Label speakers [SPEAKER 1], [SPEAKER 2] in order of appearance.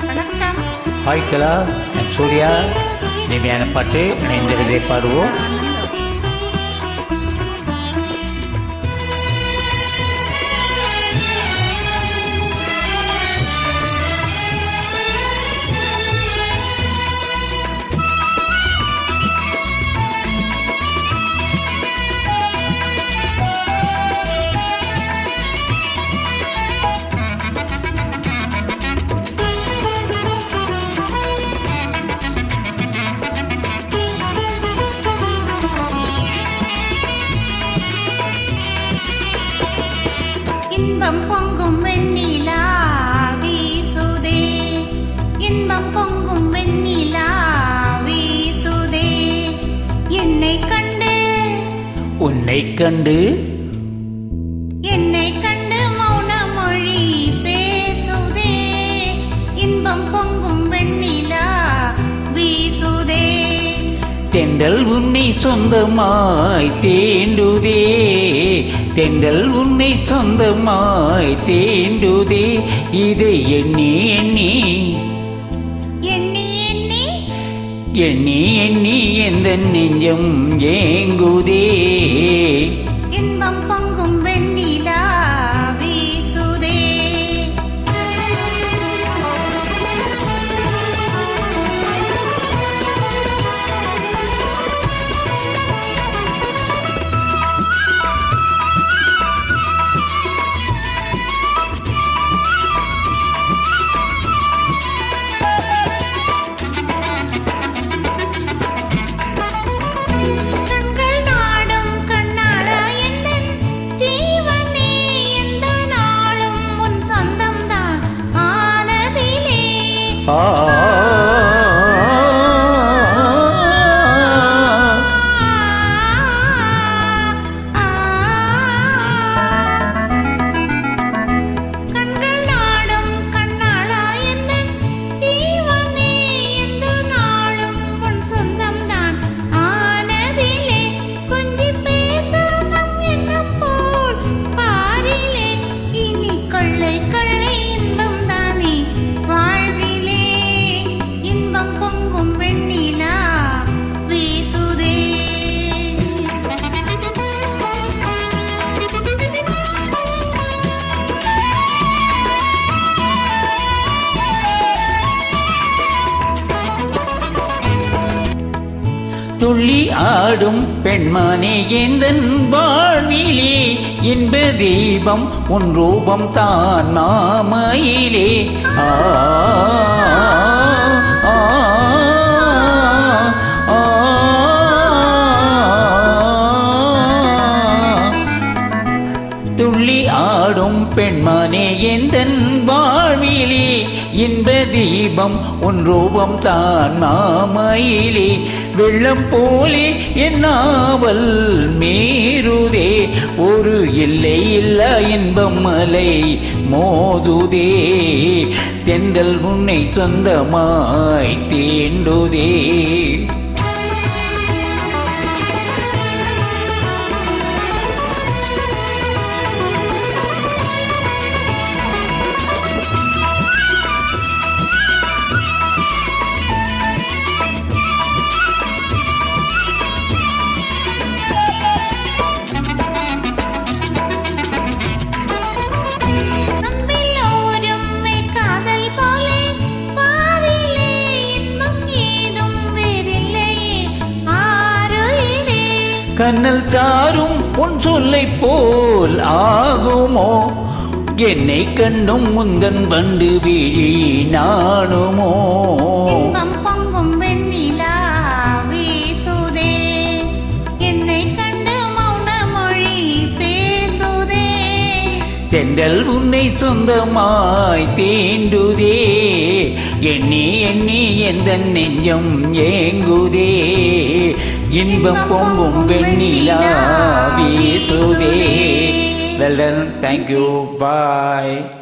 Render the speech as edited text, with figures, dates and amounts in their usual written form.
[SPEAKER 1] வணக்கம்.
[SPEAKER 2] ஹாய் கலா, சூர்யா. இனிமையான பாட்டு இணைந்திருந்தே பாடுவோம்.
[SPEAKER 1] இன்பம் பொங்கும் வெண்ணிலா வீசுதே, இன்பம் பொங்கும் வெண்ணிலா வீசுதே. என்னை கண்டு
[SPEAKER 2] உன்னை கண்டு
[SPEAKER 1] என்னை கண்டு மௌன மொழி பேசுதே. இன்பம் பொங்கும் வெண்ணிலா வீசுதே.
[SPEAKER 2] தென்றல் உன்னை சொந்தமாய் தீண்டுதே, தென்றல் உன்னை சொந்தமாய் தீண்டுதே. இதை எண்ணி எண்ணி
[SPEAKER 1] எண்ணி எண்ணி
[SPEAKER 2] எண்ணி எண்ணி எந்த நெஞ்சம் ஏங்குதே.
[SPEAKER 1] இன்பம் பொங்கும் வெண்ணிலா வீசுதே.
[SPEAKER 2] துள்ளி ஆடும் பெண்மானே எந்தன் வாழ்விலே, இன்ப தீபம் உன் ரூபம் தான் மாமையிலே. ஆ துள்ளி ஆடும் பெண்மானே எந்தன் வாழ்விலே, இன்ப தீபம் உன் ரூபம் தான் மாமையிலே. வெள்ளம் போலே என் நாவல் மீறுதே, ஒரு எல்லை இல்லா இன்பம் மலை மோதுதே. தென்றல் உன்னை சொந்தமாய் தீண்டுதே. கண்ணல் சாரும் உன் சொல்லை போல் ஆகுமோ, என்னை கண்டும் முந்தன் வண்டு விழி நாணுமோ.
[SPEAKER 1] இன்பம் பொங்கும் வெண்ணிலா வீசுதே, என்னை கண்டு மௌன மொழி பேசுதே.
[SPEAKER 2] தென்றல் உன்னை சொந்தமாய் தீண்டுதே, எண்ணி எண்ணி எந்த நெஞ்சம் ஏங்குதே. இன்பம் பொங்கும் வெண்ணிலா வீசுதே. Well done. Thank you. Bye.